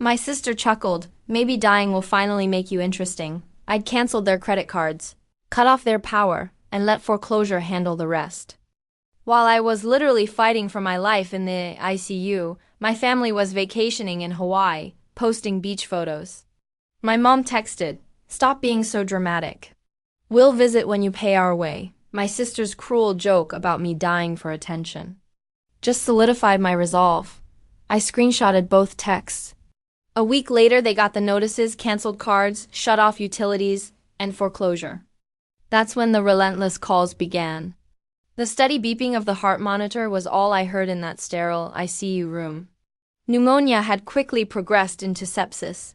My sister chuckled. Maybe dying will finally make you interesting. I'd canceled their credit cards, cut off their power, and let foreclosure handle the rest. While I was literally fighting for my life in the ICU, my family was vacationing in Hawaii, posting beach photos. My mom texted, "Stop being so dramatic. We'll visit when you pay our way." My sister's cruel joke about me dying for attention just solidified my resolve. I screenshotted both texts. A week later, they got the notices, canceled cards, shut off utilities, and foreclosure. That's when the relentless calls began. The steady beeping of the heart monitor was all I heard in that sterile ICU room. Pneumonia had quickly progressed into sepsis.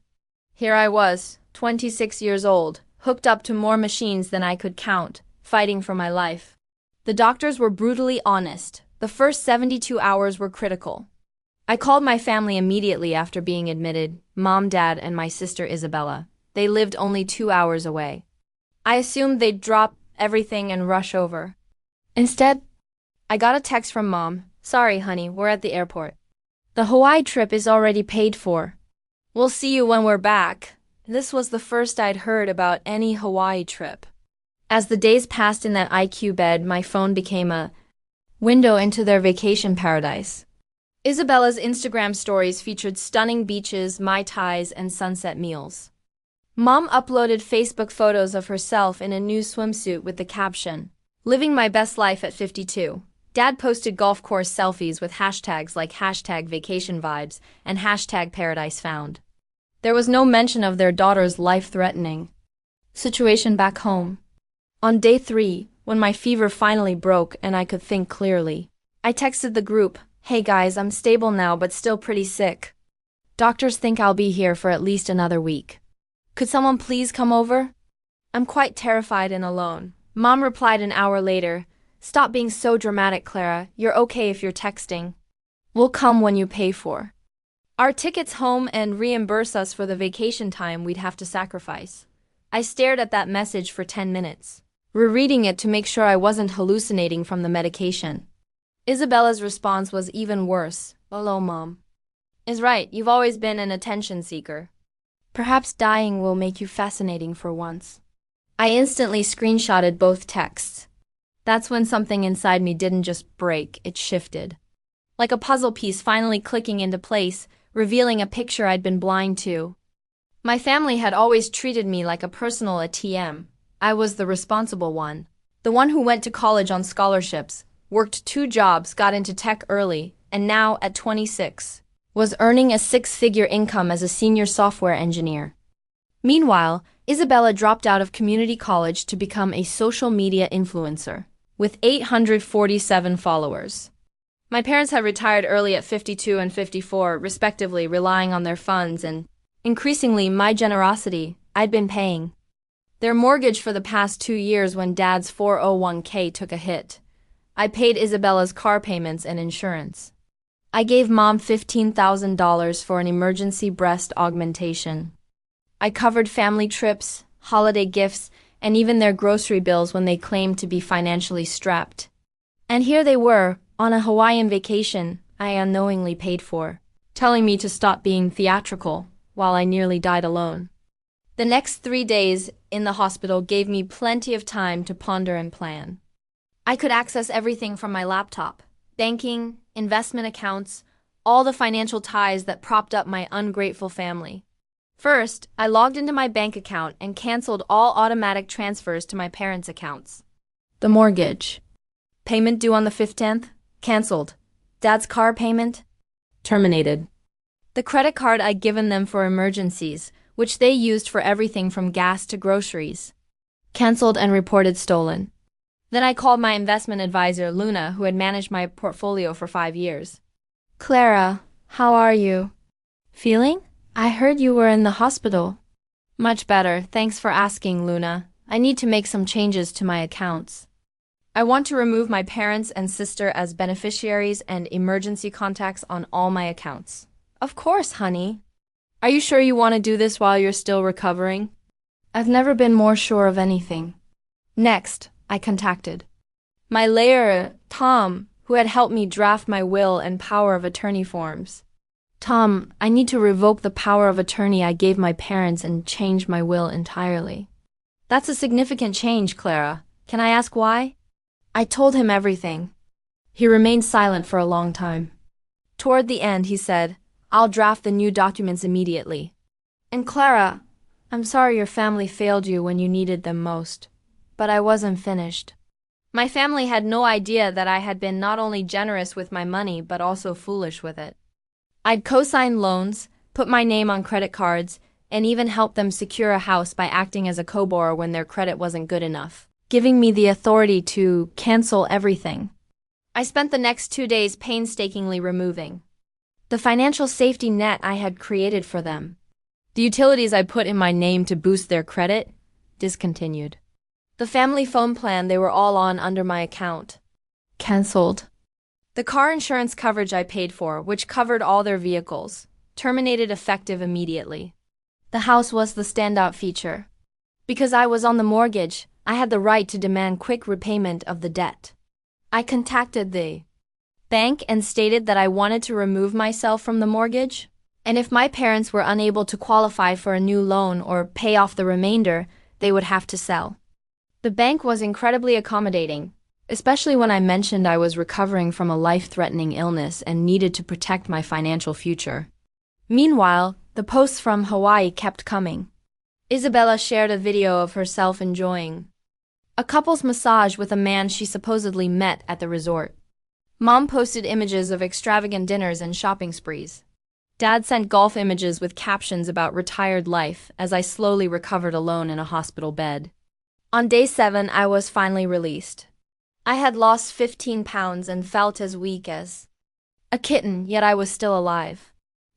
Here I was, 26 years old, hooked up to more machines than I could count, fighting for my life. The doctors were brutally honest. The first 72 hours were critical. I called my family immediately after being admitted, mom, dad, and my sister Isabella. They lived only 2 hours away. I assumed they'd drop everything and rush over. Instead, I got a text from mom. "Sorry, honey, we're at the airport. The Hawaii trip is already paid for. We'll see you when we're back." This was the first I'd heard about any Hawaii trip. As the days passed in that ICU bed, my phone became a window into their vacation paradise. Isabella's Instagram stories featured stunning beaches, Mai Tais, and sunset meals. Mom uploaded Facebook photos of herself in a new swimsuit with the caption, "Living my best life at 52. Dad posted golf course selfies with hashtags like #vacation-vibes and #paradise found. There was no mention of their daughter's life-threatening situation back home. On day 3, when my fever finally broke and I could think clearly, I texted the group, "Hey guys, I'm stable now but still pretty sick. Doctors think I'll be here for at least another week. Could someone please come over? I'm quite terrified and alone." Mom replied an hour later, "Stop being so dramatic, Clara. You're okay if you're texting. We'll come when you pay for our tickets home and reimburse us for the vacation time we'd have to sacrifice." I stared at that message for 10 minutes, rereading it to make sure I wasn't hallucinating from the medication. Isabella's response was even worse. "Hello, Mom. Is right, you've always been an attention seeker. Perhaps dying will make you fascinating for once." I instantly screenshotted both texts. That's when something inside me didn't just break, it shifted. Like a puzzle piece finally clicking into place, revealing a picture I'd been blind to. My family had always treated me like a personal ATM. I was the responsible one. The one who went to college on scholarships, worked 2 jobs, got into tech early, and now, at 26, was earning a 6-figure income as a senior software engineer. Meanwhile, Isabella dropped out of community college to become a social media influencer, with 847 followers. My parents had retired early at 52 and 54, respectively, relying on their funds and, increasingly, my generosity. I'd been paying their mortgage for the past 2 years when Dad's 401k took a hit. I paid Isabella's car payments and insurance. I gave Mom $15,000 for an emergency breast augmentation. I covered family trips, holiday gifts, and even their grocery bills when they claimed to be financially strapped. And here they were, on a Hawaiian vacation I unknowingly paid for, telling me to stop being theatrical while I nearly died alone. The next 3 days in the hospital gave me plenty of time to ponder and plan. I could access everything from my laptop: banking, investment accounts, all the financial ties that propped up my ungrateful family. First, I logged into my bank account and canceled all automatic transfers to my parents' accounts. The mortgage payment due on the 15th? Canceled. Dad's car payment? Terminated. The credit card I'd given them for emergencies, which they used for everything from gas to groceries. Canceled and reported stolen. Then I called my investment advisor, Luna, who had managed my portfolio for 5 years. "Clara, how are you? Feeling? I heard you were in the hospital." "Much better, thanks for asking, Luna. I need to make some changes to my accounts. I want to remove my parents and sister as beneficiaries and emergency contacts on all my accounts." "Of course, honey. Are you sure you want to do this while you're still recovering?" "I've never been more sure of anything." Next, I contacted my lawyer, Tom, who had helped me draft my will and power of attorney forms. Tom, I need to revoke the power of attorney I gave my parents and change my will entirely. That's a significant change, Clara. Can I ask why? I told him everything. He remained silent for a long time. Toward the end, he said, I'll draft the new documents immediately. And Clara, I'm sorry your family failed you when you needed them most. But I wasn't finished. My family had no idea that I had been not only generous with my money but also foolish with it. I'd co-sign loans, put my name on credit cards, and even help them secure a house by acting as a co-borrower when their credit wasn't good enough, giving me the authority to cancel everything. I spent the next 2 days painstakingly removing the financial safety net I had created for them. The utilities I put in my name to boost their credit discontinued. The family phone plan they were all on under my account canceled. The car insurance coverage I paid for, which covered all their vehicles, terminated effective immediately. The house was the standout feature. Because I was on the mortgage, I had the right to demand quick repayment of the debt. I contacted the bank and stated that I wanted to remove myself from the mortgage, and if my parents were unable to qualify for a new loan or pay off the remainder, they would have to sell. The bank was incredibly accommodating, especially when I mentioned I was recovering from a life-threatening illness and needed to protect my financial future. Meanwhile, the posts from Hawaii kept coming. Isabella shared a video of herself enjoying a couple's massage with a man she supposedly met at the resort. Mom posted images of extravagant dinners and shopping sprees. Dad sent golf images with captions about retired life as I slowly recovered alone in a hospital bed. On day 7, I was finally released. I had lost 15 pounds and felt as weak as a kitten, yet I was still alive.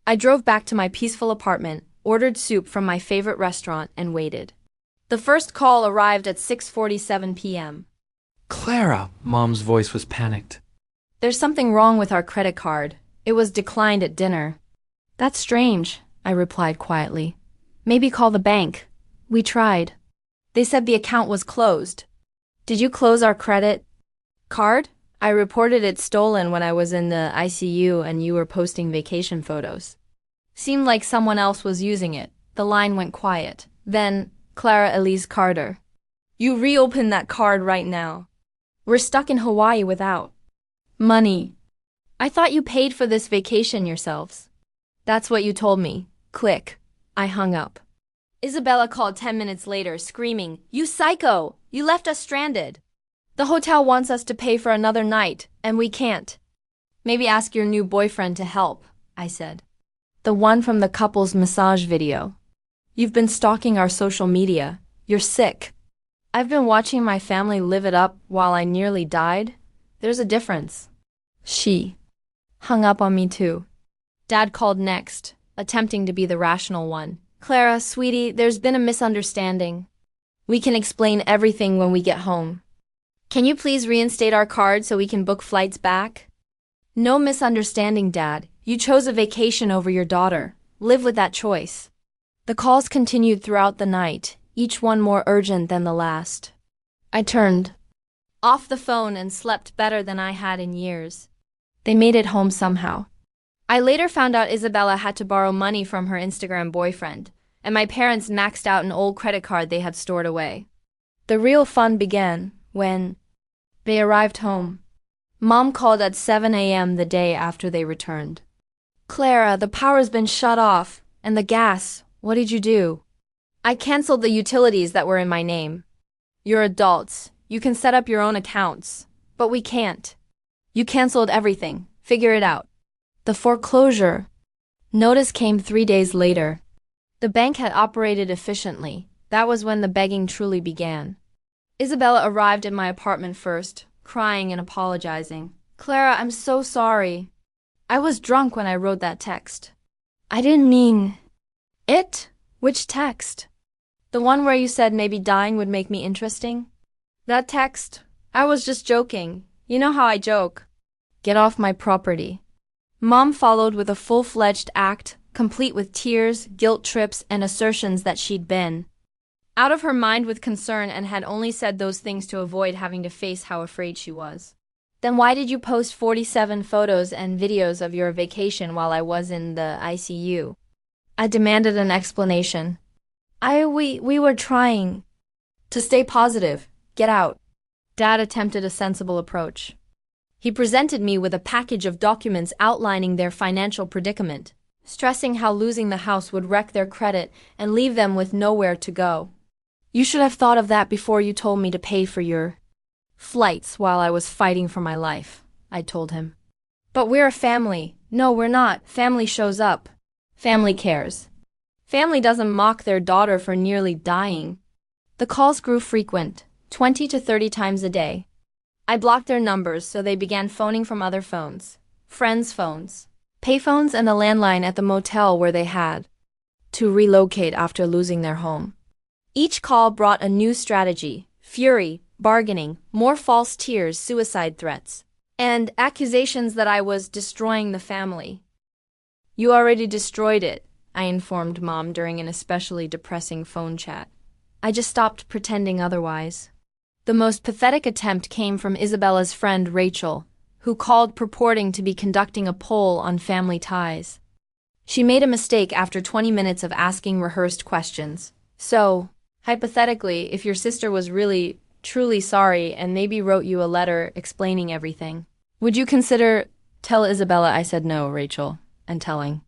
I drove back to my peaceful apartment, ordered soup from my favorite restaurant, and waited. The first call arrived at 6:47 p.m. Clara, Mom's voice was panicked. There's something wrong with our credit card. It was declined at dinner. That's strange, I replied quietly. Maybe call the bank. We tried. They said the account was closed. Did you close our credit card? I reported it stolen when I was in the ICU and you were posting vacation photos. Seemed like someone else was using it. The line went quiet. Then, Clara Elise Carter. You reopen that card right now. We're stuck in Hawaii without money. I thought you paid for this vacation yourselves. That's what you told me. Click. I hung up. Isabella called 10 minutes later, screaming, You psycho! You left us stranded. The hotel wants us to pay for another night, and we can't. Maybe ask your new boyfriend to help, I said. The one from the couple's massage video. You've been stalking our social media. You're sick. I've been watching my family live it up while I nearly died. There's a difference. She hung up on me too. Dad called next, attempting to be the rational one. Clara, sweetie, there's been a misunderstanding. We can explain everything when we get home. Can you please reinstate our card so we can book flights back? No misunderstanding, Dad. You chose a vacation over your daughter. Live with that choice. The calls continued throughout the night, each one more urgent than the last. I turned off the phone and slept better than I had in years. They made it home somehow. I later found out Isabella had to borrow money from her Instagram boyfriend, and my parents maxed out an old credit card they had stored away. The real fun began when they arrived home. Mom called at 7 a.m. the day after they returned. Clara, the power's been shut off, and the gas. What did you do? I canceled the utilities that were in my name. You're adults. You can set up your own accounts. But we can't. You canceled everything. Figure it out. The foreclosure notice came 3 days later. The bank had operated efficiently. That was when the begging truly began. Isabella arrived at my apartment first, crying and apologizing. Clara, I'm so sorry. I was drunk when I wrote that text. I didn't mean it. Which text? The one where you said maybe dying would make me interesting? That text? I was just joking. You know how I joke. Get off my property. Mom followed with a full-fledged act, complete with tears, guilt trips, and assertions that she'd been out of her mind with concern and had only said those things to avoid having to face how afraid she was. Then why did you post 47 photos and videos of your vacation while I was in the ICU? I demanded an explanation. We were trying to stay positive. Get out. Dad attempted a sensible approach. He presented me with a package of documents outlining their financial predicament, stressing how losing the house would wreck their credit and leave them with nowhere to go. You should have thought of that before you told me to pay for your flights while I was fighting for my life, I told him. But we're a family. No, we're not. Family shows up. Family cares. Family doesn't mock their daughter for nearly dying. The calls grew frequent, 20 to 30 times a day. I blocked their numbers, so they began phoning from other phones, friends' phones, payphones, and a landline at the motel where they had to relocate after losing their home. Each call brought a new strategy: fury, bargaining, more false tears, suicide threats, and accusations that I was destroying the family. You already destroyed it, I informed Mom during an especially depressing phone chat. I just stopped pretending otherwise. The most pathetic attempt came from Isabella's friend Rachel, who called purporting to be conducting a poll on family ties. She made a mistake after 20 minutes of asking rehearsed questions. So, hypothetically, if your sister was really, truly sorry and maybe wrote you a letter explaining everything, would you consider— Tell Isabella I said no, Rachel, and telling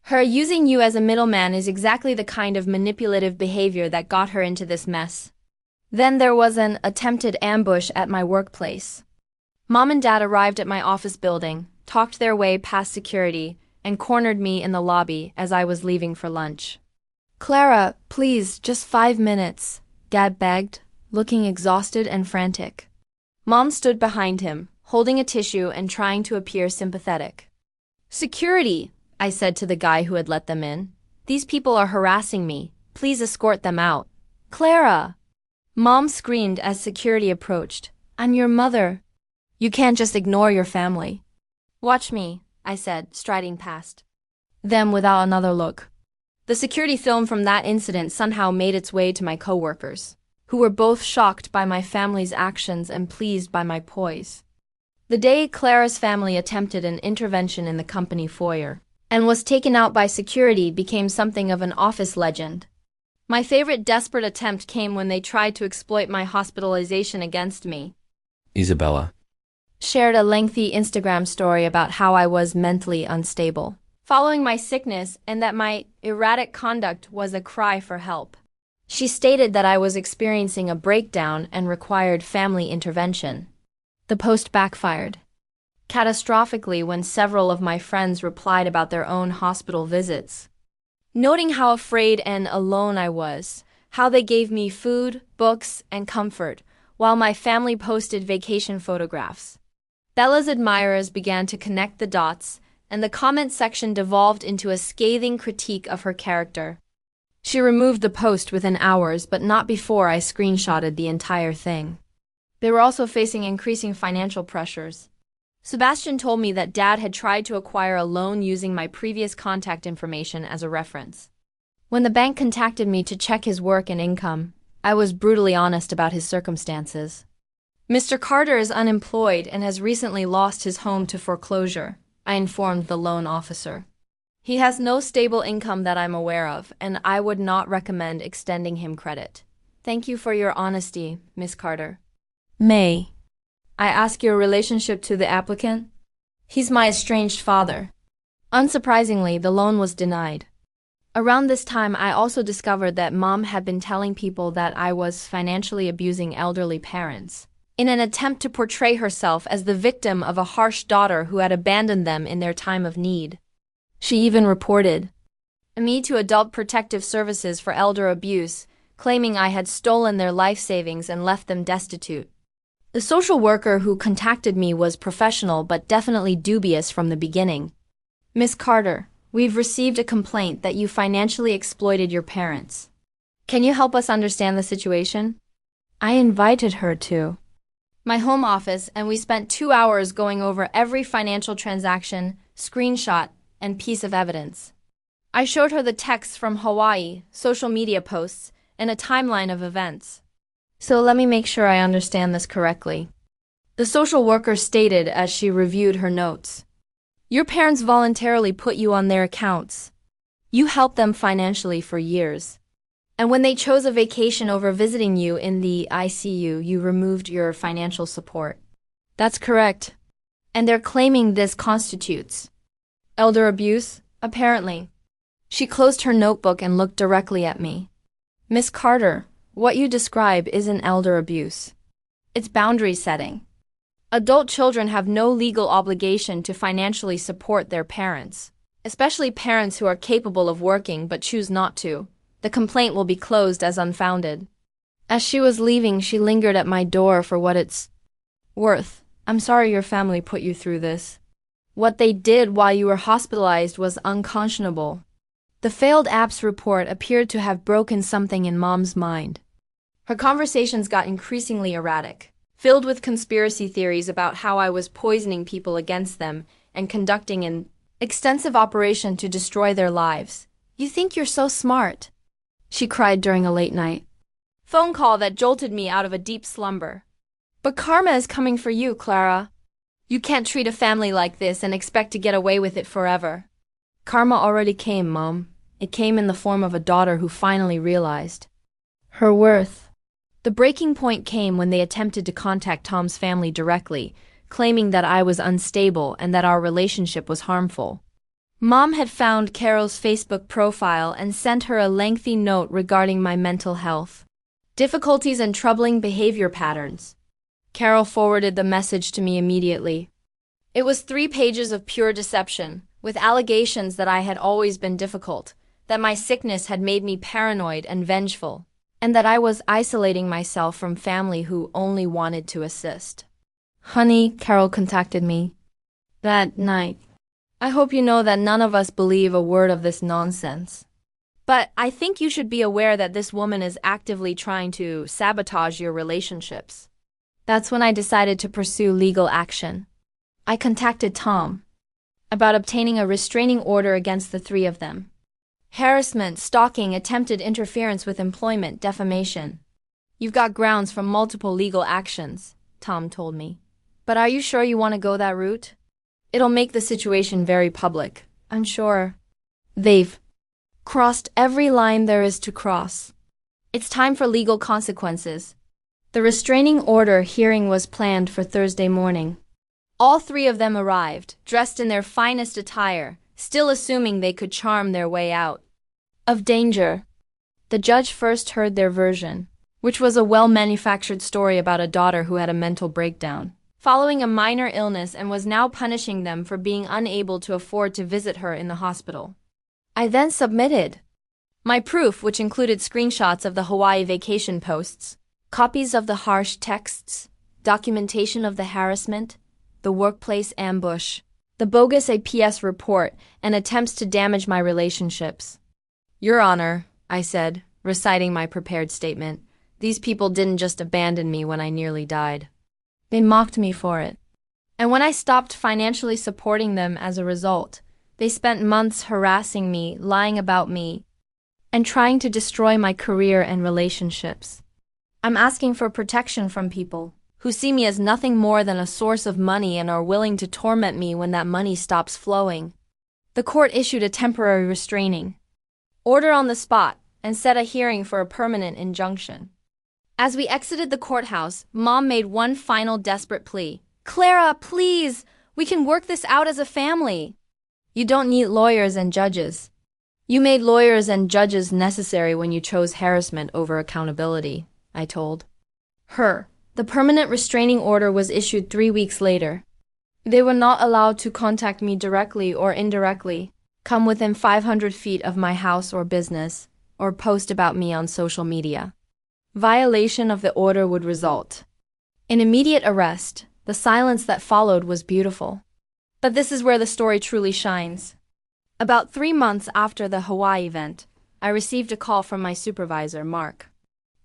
her using you as a middleman is exactly the kind of manipulative behavior that got her into this mess. Then there was an attempted ambush at my workplace. Mom and Dad arrived at my office building, talked their way past security, and cornered me in the lobby as I was leaving for lunch. Clara, please, just 5 minutes, Dad begged, looking exhausted and frantic. Mom stood behind him, holding a tissue and trying to appear sympathetic. Security, I said to the guy who had let them in. These people are harassing me. Please escort them out. Clara! Mom screamed as security approached. I'm your mother. You can't just ignore your family. Watch me, I said, striding past them without another look. The security film from that incident somehow made its way to my coworkers, who were both shocked by my family's actions and pleased by my poise. The day Clara's family attempted an intervention in the company foyer and was taken out by security became something of an office legend. My favorite desperate attempt came when they tried to exploit my hospitalization against me. Isabella Shared a lengthy Instagram story about how I was mentally unstable following my sickness and that my erratic conduct was a cry for help. She stated that I was experiencing a breakdown and required family intervention. The post backfired catastrophically when several of my friends replied about their own hospital visits, noting how afraid and alone I was, how they gave me food, books, and comfort, while my family posted vacation photographs. Bella's admirers began to connect the dots, and the comment section devolved into a scathing critique of her character. She removed the post within hours, but not before I screenshotted the entire thing. They were also facing increasing financial pressures. Sebastian told me that Dad had tried to acquire a loan using my previous contact information as a reference. When the bank contacted me to check his work and income, I was brutally honest about his circumstances. Mr. Carter is unemployed and has recently lost his home to foreclosure, I informed the loan officer. He has no stable income that I'm aware of, and I would not recommend extending him credit. Thank you for your honesty, Miss Carter. May I ask your relationship to the applicant? He's my estranged father. Unsurprisingly, the loan was denied. Around this time, I also discovered that Mom had been telling people that I was financially abusing elderly parents, in an attempt to portray herself as the victim of a harsh daughter who had abandoned them in their time of need. She even reported me to Adult Protective Services for elder abuse, claiming I had stolen their life savings and left them destitute. The social worker who contacted me was professional but definitely dubious from the beginning. Miss Carter, we've received a complaint that you financially exploited your parents. Can you help us understand the situation? I invited her to my home office and we spent 2 hours going over every financial transaction, screenshot, and piece of evidence. I showed her the texts from Hawaii, social media posts, and a timeline of events. So let me make sure I understand this correctly. The social worker stated as she reviewed her notes. Your parents voluntarily put you on their accounts. You helped them financially for years. And when they chose a vacation over visiting you in the ICU, you removed your financial support. That's correct. And they're claiming this constitutes elder abuse, apparently. She closed her notebook and looked directly at me. Miss Carter, what you describe isn't elder abuse. It's boundary setting. Adult children have no legal obligation to financially support their parents, especially parents who are capable of working but choose not to. The complaint will be closed as unfounded. As she was leaving, she lingered at my door for what it's worth. I'm sorry your family put you through this. What they did while you were hospitalized was unconscionable. The failed apps report appeared to have broken something in Mom's mind. Her conversations got increasingly erratic, filled with conspiracy theories about how I was poisoning people against them and conducting an extensive operation to destroy their lives. You think you're so smart, she cried during a late night phone call that jolted me out of a deep slumber. But karma is coming for you, Clara. You can't treat a family like this and expect to get away with it forever. Karma already came, Mom. It came in the form of a daughter who finally realized her worth. The breaking point came when they attempted to contact Tom's family directly, claiming that I was unstable and that our relationship was harmful. Mom had found Carol's Facebook profile and sent her a lengthy note regarding my mental health, difficulties and troubling behavior patterns. Carol forwarded the message to me immediately. It was 3 pages of pure deception, with allegations that I had always been difficult, that my sickness had made me paranoid and vengeful, and that I was isolating myself from family who only wanted to assist. Honey, Carol contacted me that night. I hope you know that none of us believe a word of this nonsense. But I think you should be aware that this woman is actively trying to sabotage your relationships. That's when I decided to pursue legal action. I contacted Tom about obtaining a restraining order against the 3 of them. Harassment, stalking, attempted interference with employment, defamation. You've got grounds for multiple legal actions, Tom told me. But are you sure you want to go that route? It'll make the situation very public, I'm sure. They've crossed every line there is to cross. It's time for legal consequences. The restraining order hearing was planned for Thursday morning. All 3 of them arrived, dressed in their finest attire, still assuming they could charm their way out of danger. The judge first heard their version, which was a well-manufactured story about a daughter who had a mental breakdown following a minor illness and was now punishing them for being unable to afford to visit her in the hospital. I then submitted my proof, which included screenshots of the Hawaii vacation posts, copies of the harsh texts, documentation of the harassment, the workplace ambush, the bogus APS report, and attempts to damage my relationships. Your Honor, I said, reciting my prepared statement, these people didn't just abandon me when I nearly died. They mocked me for it. And when I stopped financially supporting them as a result, they spent months harassing me, lying about me, and trying to destroy my career and relationships. I'm asking for protection from people who see me as nothing more than a source of money and are willing to torment me when that money stops flowing. The court issued a temporary restraining order on the spot and set a hearing for a permanent injunction. As we exited the courthouse, Mom made one final desperate plea. Clara, please, we can work this out as a family. You don't need lawyers and judges. You made lawyers and judges necessary when you chose harassment over accountability, I told her. The permanent restraining order was issued 3 weeks later. They were not allowed to contact me directly or indirectly, come within 500 feet of my house or business, or post about me on social media. Violation of the order would result in immediate arrest. The silence that followed was beautiful. But this is where the story truly shines. About 3 months after the Hawaii event, I received a call from my supervisor, Mark.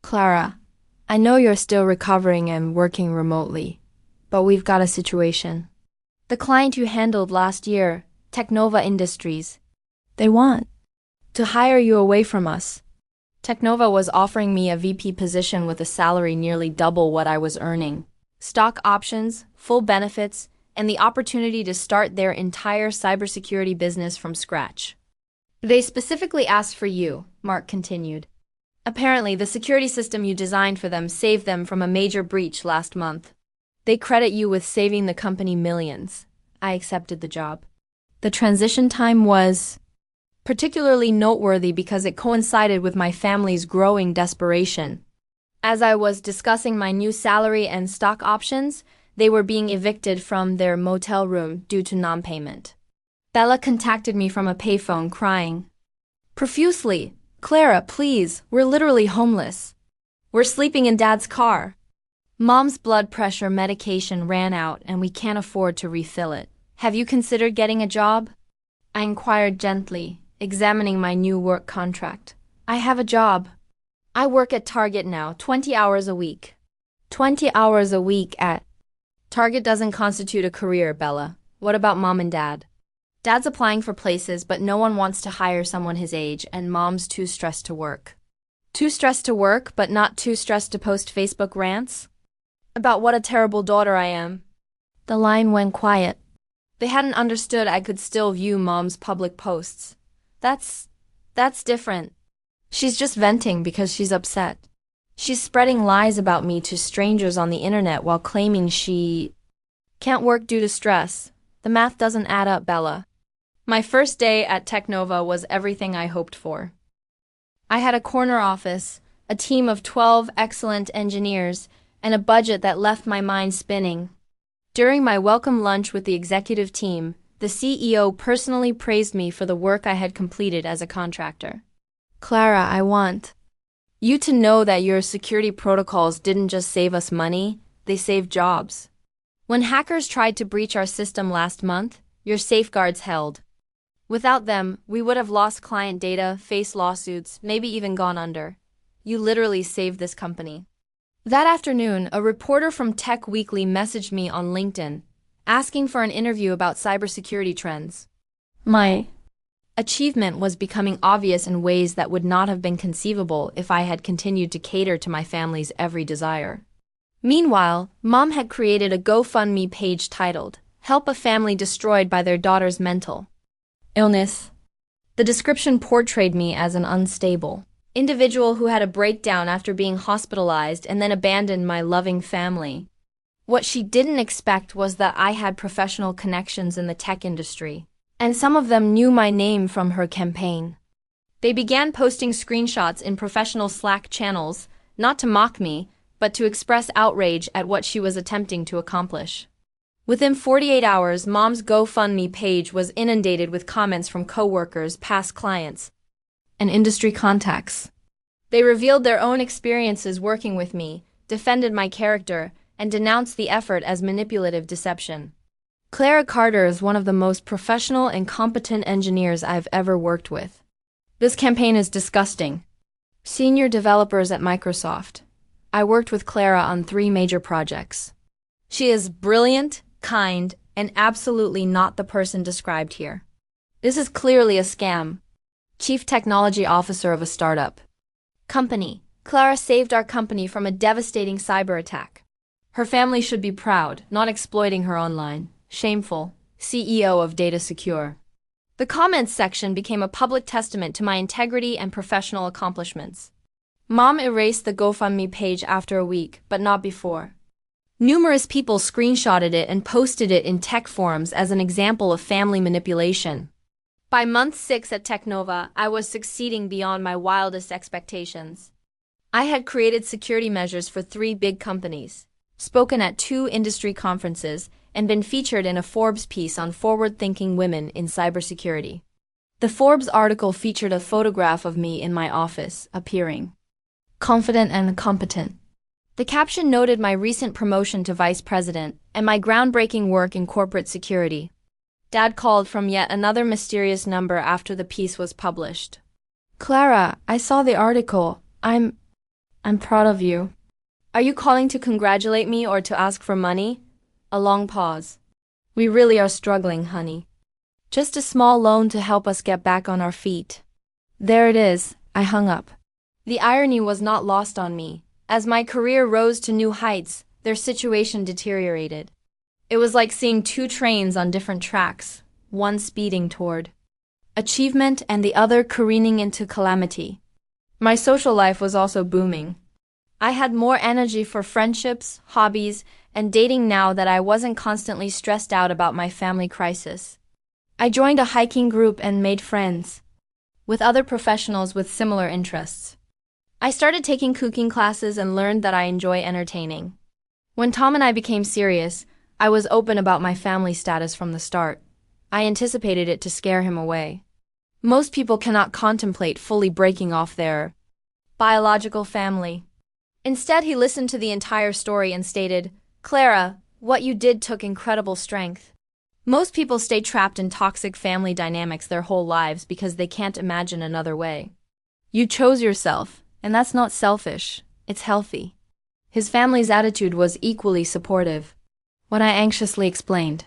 Clara, I know you're still recovering and working remotely, but we've got a situation. The client you handled last year, Technova Industries, they want to hire you away from us. Technova was offering me a VP position with a salary nearly double what I was earning. stock options, full benefits, and the opportunity to start their entire cybersecurity business from scratch. They specifically asked for you, Mark continued. Apparently, the security system you designed for them saved them from a major breach last month. They credit you with saving the company millions. I accepted the job. The transition time was particularly noteworthy because it coincided with my family's growing desperation. As I was discussing my new salary and stock options, they were being evicted from their motel room due to non-payment. Bella contacted me from a payphone crying profusely, "Clara, please, we're literally homeless. We're sleeping in Dad's car. Mom's blood pressure medication ran out and we can't afford to refill it. Have you considered getting a job?" I inquired gently, examining my new work contract. "I have a job. I work at Target now, 20 hours a week." 20 hours a week at Target doesn't constitute a career, Bella. What about Mom and Dad? Dad's applying for places, but no one wants to hire someone his age, and Mom's too stressed to work. Too stressed to work, but not too stressed to post Facebook rants? About what a terrible daughter I am. The line went quiet. They hadn't understood I could still view Mom's public posts. That's different. She's just venting because she's upset. She's spreading lies about me to strangers on the internet while claiming she can't work due to stress. The math doesn't add up, Bella. My first day at Technova was everything I hoped for. I had a corner office, a team of 12 excellent engineers, and a budget that left my mind spinning. During my welcome lunch with the executive team, the CEO personally praised me for the work I had completed as a contractor. "Clara, I want you to know that your security protocols didn't just save us money, they saved jobs. When hackers tried to breach our system last month, your safeguards held. Without them, we would have lost client data, faced lawsuits, maybe even gone under. You literally saved this company." That afternoon, a reporter from Tech Weekly messaged me on LinkedIn, asking for an interview about cybersecurity trends. My achievement was becoming obvious in ways that would not have been conceivable if I had continued to cater to my family's every desire. Meanwhile, Mom had created a GoFundMe page titled, "Help a Family Destroyed by Their Daughter's Mental Illness." The description portrayed me as an unstable individual who had a breakdown after being hospitalized and then abandoned my loving family. What she didn't expect was that I had professional connections in the tech industry, and some of them knew my name from her campaign. They began posting screenshots in professional Slack channels, not to mock me, but to express outrage at what she was attempting to accomplish. Within 48 hours, Mom's GoFundMe page was inundated with comments from coworkers, past clients, and industry contacts. They revealed their own experiences working with me, defended my character, and denounced the effort as manipulative deception. Clara Carter is one of the most professional and competent engineers I've ever worked with. This campaign is disgusting. Senior developers at Microsoft. I worked with Clara on 3 major projects. She is brilliant, kind, and absolutely not the person described here. This is clearly a scam. Chief Technology Officer of a startup company. Clara saved our company from a devastating cyber attack. Her family should be proud, not exploiting her online. Shameful. CEO of Data Secure. The comments section became a public testament to my integrity and professional accomplishments. Mom erased the GoFundMe page after a week, but not before. Numerous people screenshotted it and posted it in tech forums as an example of family manipulation. By month 6 at Technova, I was succeeding beyond my wildest expectations. I had created security measures for 3 big companies, spoken at 2 industry conferences, and been featured in a Forbes piece on forward-thinking women in cybersecurity. The Forbes article featured a photograph of me in my office, appearing confident and competent. The caption noted my recent promotion to vice president and my groundbreaking work in corporate security. Dad called from yet another mysterious number after the piece was published. "Clara, I saw the article. I'm proud of you. Are you calling to congratulate me or to ask for money?" A long pause. "We really are struggling, honey. Just a small loan to help us get back on our feet." There it is. I hung up. The irony was not lost on me. As my career rose to new heights, their situation deteriorated. It was like seeing two trains on different tracks, one speeding toward achievement and the other careening into calamity. My social life was also booming. I had more energy for friendships, hobbies, and dating now that I wasn't constantly stressed out about my family crisis. I joined a hiking group and made friends with other professionals with similar interests. I started taking cooking classes and learned that I enjoy entertaining. When Tom and I became serious, I was open about my family status from the start. I anticipated it to scare him away. Most people cannot contemplate fully breaking off their biological family. Instead, he listened to the entire story and stated, "Clara, what you did took incredible strength. Most people stay trapped in toxic family dynamics their whole lives because they can't imagine another way. You chose yourself, and that's not selfish, it's healthy." His family's attitude was equally supportive. When I anxiously explained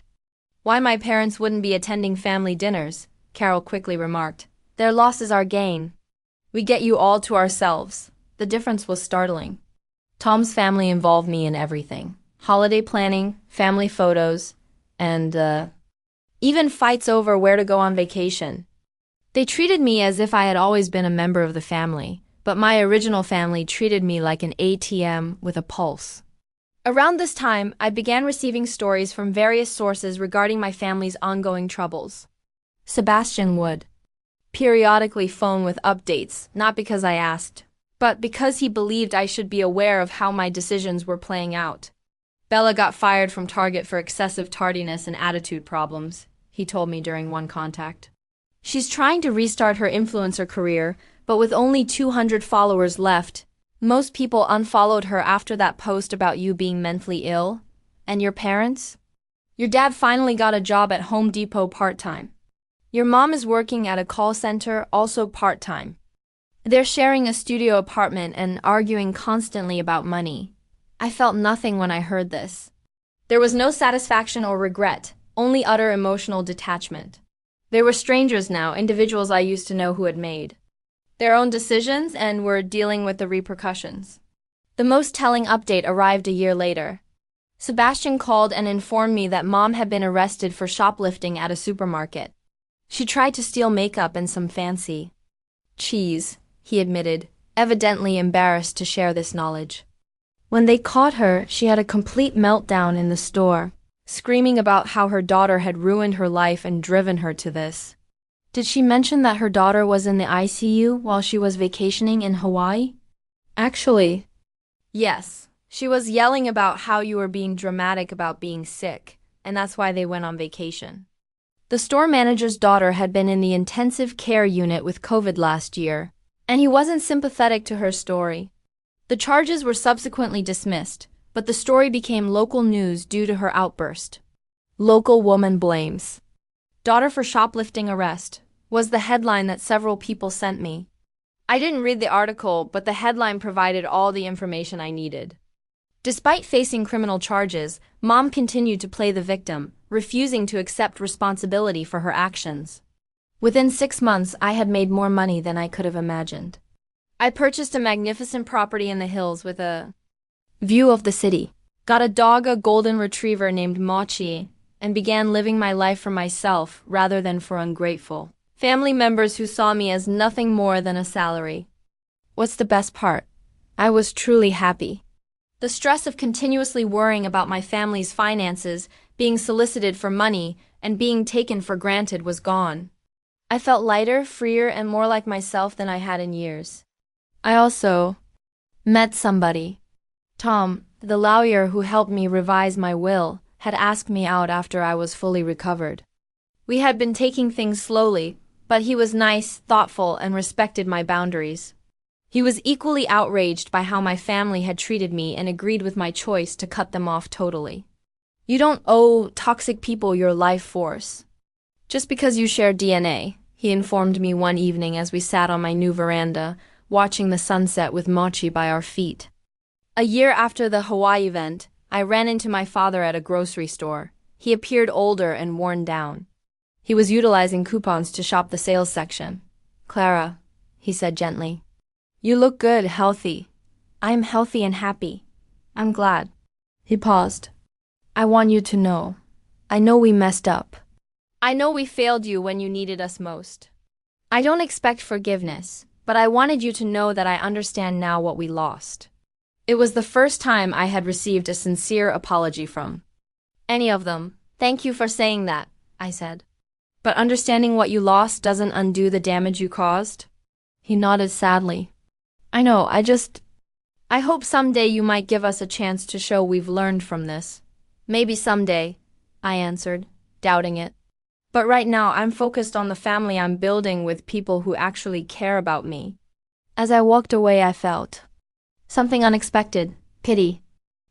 why my parents wouldn't be attending family dinners, Carol quickly remarked, "Their loss is our gain. We get you all to ourselves." The difference was startling. Tom's family involved me in everything. Holiday planning, family photos, and even fights over where to go on vacation. They treated me as if I had always been a member of the family, but my original family treated me like an ATM with a pulse. Around this time, I began receiving stories from various sources regarding my family's ongoing troubles. Sebastian would periodically phone with updates, not because I asked, but because he believed I should be aware of how my decisions were playing out. "Bella got fired from Target for excessive tardiness and attitude problems," he told me during one contact. "She's trying to restart her influencer career, but with only 200 followers left. Most people unfollowed her after that post about you being mentally ill. And your parents? Your dad finally got a job at Home Depot part-time. Your mom is working at a call center, also part-time. They're sharing a studio apartment and arguing constantly about money." I felt nothing when I heard this. There was no satisfaction or regret, only utter emotional detachment. They were strangers now, individuals I used to know who had made their own decisions and were dealing with the repercussions. The most telling update arrived a year later. Sebastian called and informed me that Mom had been arrested for shoplifting at a supermarket. She tried to steal makeup and some fancy cheese, he admitted, evidently embarrassed to share this knowledge. When they caught her, she had a complete meltdown in the store, screaming about how her daughter had ruined her life and driven her to this. Did she mention that her daughter was in the ICU while she was vacationing in Hawaii? Actually, yes. She was yelling about how you were being dramatic about being sick, and that's why they went on vacation. The store manager's daughter had been in the intensive care unit with COVID last year, and he wasn't sympathetic to her story. The charges were subsequently dismissed, but the story became local news due to her outburst. "Local woman blames daughter for shoplifting arrest" was the headline that several people sent me. I didn't read the article, but the headline provided all the information I needed. Despite facing criminal charges, Mom continued to play the victim, refusing to accept responsibility for her actions. Within 6 months, I had made more money than I could have imagined. I purchased a magnificent property in the hills with a view of the city, got a dog, a golden retriever named Mochi, and began living my life for myself rather than for ungrateful family members who saw me as nothing more than a salary. What's the best part? I was truly happy. The stress of continuously worrying about my family's finances, being solicited for money, and being taken for granted was gone. I felt lighter, freer, and more like myself than I had in years. I also met somebody. Tom, the lawyer who helped me revise my will, had asked me out after I was fully recovered. We had been taking things slowly, but he was nice, thoughtful, and respected my boundaries. He was equally outraged by how my family had treated me and agreed with my choice to cut them off totally. "You don't owe toxic people your life force just because you share DNA," he informed me one evening as we sat on my new veranda, watching the sunset with Mochi by our feet. A year after the Hawaii event, I ran into my father at a grocery store. He appeared older and worn down. He was utilizing coupons to shop the sales section. "Clara," he said gently, "you look good, healthy." "I'm healthy and happy. I'm glad." He paused. I want you to know. I know we messed up. I know we failed you when you needed us most. I don't expect forgiveness, but I wanted you to know that I understand now what we lost. It was the first time I had received a sincere apology from any of them. Thank you for saying that, I said. But understanding what you lost doesn't undo the damage you caused? He nodded sadly. I know, I hope someday you might give us a chance to show we've learned from this. Maybe someday, I answered, doubting it. But right now I'm focused on the family I'm building with people who actually care about me. As I walked away, I felt something unexpected, pity.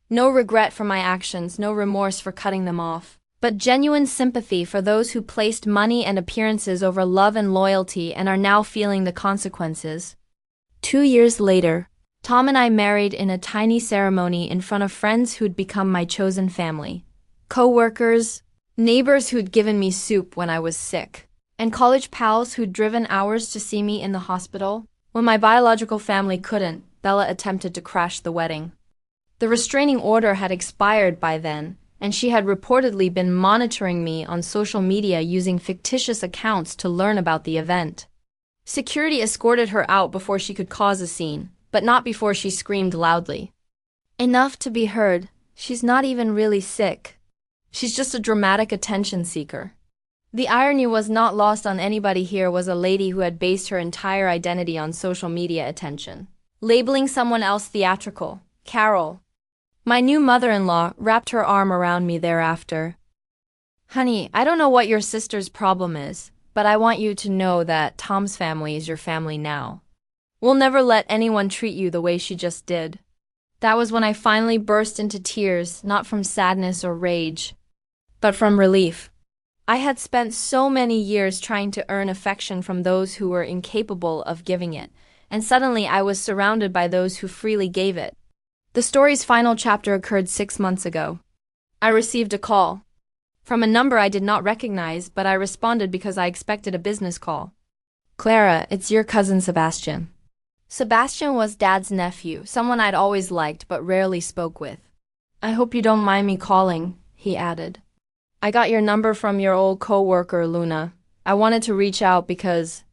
No regret for my actions, no remorse for cutting them off, but genuine sympathy for those who placed money and appearances over love and loyalty and are now feeling the consequences. 2 years later, Tom and I married in a tiny ceremony in front of friends who'd become my chosen family, co-workers, neighbors who'd given me soup when I was sick, and college pals who'd driven hours to see me in the hospital. When my biological family couldn't, Bella attempted to crash the wedding. The restraining order had expired by then, and she had reportedly been monitoring me on social media using fictitious accounts to learn about the event. Security escorted her out before she could cause a scene, but not before she screamed loudly. Enough to be heard. She's not even really sick. She's just a dramatic attention seeker. The irony was not lost on anybody. Here was a lady who had based her entire identity on social media attention, labeling someone else theatrical, Carol. My new mother-in-law wrapped her arm around me thereafter. Honey, I don't know what your sister's problem is, but I want you to know that Tom's family is your family now. We'll never let anyone treat you the way she just did. That was when I finally burst into tears, not from sadness or rage, but from relief. I had spent so many years trying to earn affection from those who were incapable of giving it, and suddenly I was surrounded by those who freely gave it. The story's final chapter occurred 6 months ago. I received a call from a number I did not recognize, but I responded because I expected a business call. Clara, it's your cousin Sebastian. Sebastian was Dad's nephew, someone I'd always liked but rarely spoke with. I hope you don't mind me calling, he added. I got your number from your old co-worker, Luna. I wanted to reach out because,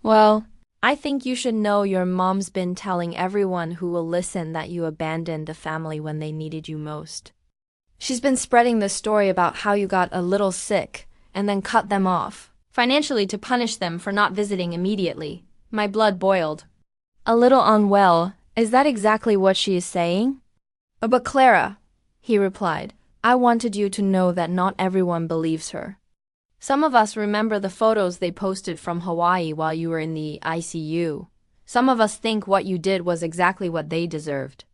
well, I think you should know your mom's been telling everyone who will listen that you abandoned the family when they needed you most. She's been spreading the story about how you got a little sick and then cut them off, financially to punish them for not visiting immediately. My blood boiled. A little unwell, is that exactly what she is saying? But Clara, he replied, I wanted you to know that not everyone believes her. Some of us remember the photos they posted from Hawaii while you were in the ICU. Some of us think what you did was exactly what they deserved.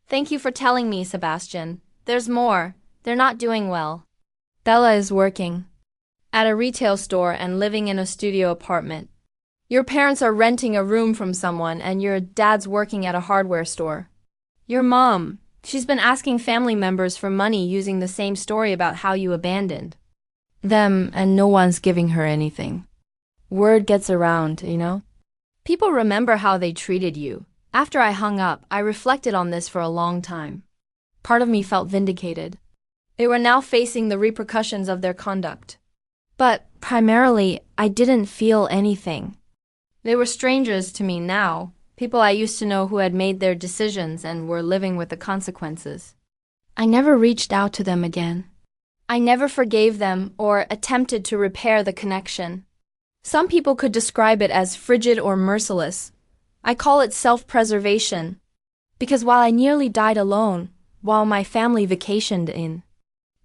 Thank you for telling me, Sebastian. There's more. They're not doing well. Bella is working at a retail store and living in a studio apartment. Your parents are renting a room from someone, and your dad's working at a hardware store. Your mom, she's been asking family members for money using the same story about how you abandoned them, and no one's giving her anything. Word gets around, you know? People remember how they treated you. After I hung up, I reflected on this for a long time. Part of me felt vindicated. They were now facing the repercussions of their conduct. But primarily, I didn't feel anything. They were strangers to me now, people I used to know who had made their decisions and were living with the consequences. I never reached out to them again. I never forgave them or attempted to repair the connection. Some people could describe it as frigid or merciless. I call it self-preservation, because while I nearly died alone, while my family vacationed in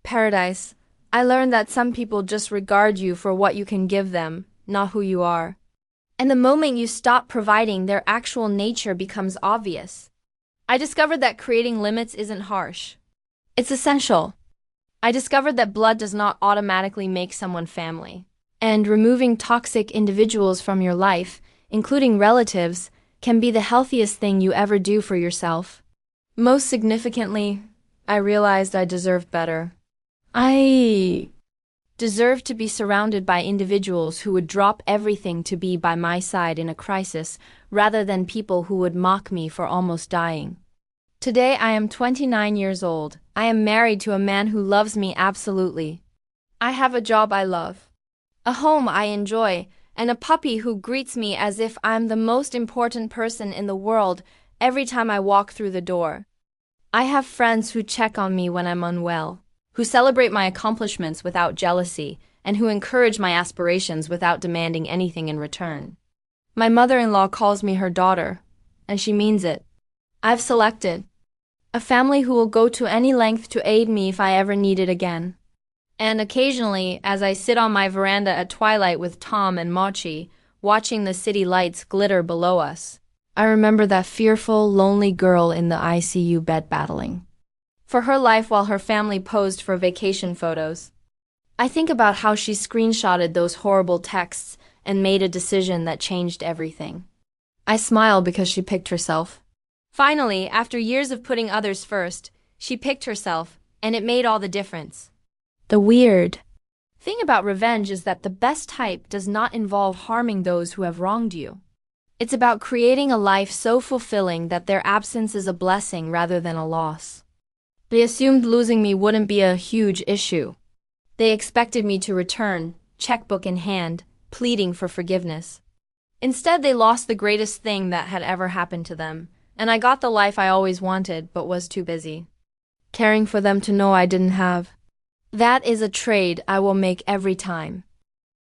paradise, I learned that some people just regard you for what you can give them, not who you are. And the moment you stop providing, their actual nature becomes obvious. I discovered that creating limits isn't harsh. It's essential. I discovered that blood does not automatically make someone family. And removing toxic individuals from your life, including relatives, can be the healthiest thing you ever do for yourself. Most significantly, I realized I deserved better. I deserved to be surrounded by individuals who would drop everything to be by my side in a crisis, rather than people who would mock me for almost dying. Today I am 29 years old. I am married to a man who loves me absolutely. I have a job I love, a home I enjoy, and a puppy who greets me as if I'm the most important person in the world every time I walk through the door. I have friends who check on me when I'm unwell, who celebrate my accomplishments without jealousy, and who encourage my aspirations without demanding anything in return. My mother-in-law calls me her daughter, and she means it. I've selected a family who will go to any length to aid me if I ever need it again. And occasionally, as I sit on my veranda at twilight with Tom and Mochi, watching the city lights glitter below us, I remember that fearful, lonely girl in the ICU bed battling for her life while her family posed for vacation photos. I think about how she screenshotted those horrible texts and made a decision that changed everything. I smile because she picked herself. Finally, after years of putting others first, she picked herself, and it made all the difference. The weird thing about revenge is that the best type does not involve harming those who have wronged you. It's about creating a life so fulfilling that their absence is a blessing rather than a loss. They assumed losing me wouldn't be a huge issue. They expected me to return, checkbook in hand, pleading for forgiveness. Instead, they lost the greatest thing that had ever happened to them, and I got the life I always wanted but was too busy caring for them to know I didn't have. That is a trade I will make every time.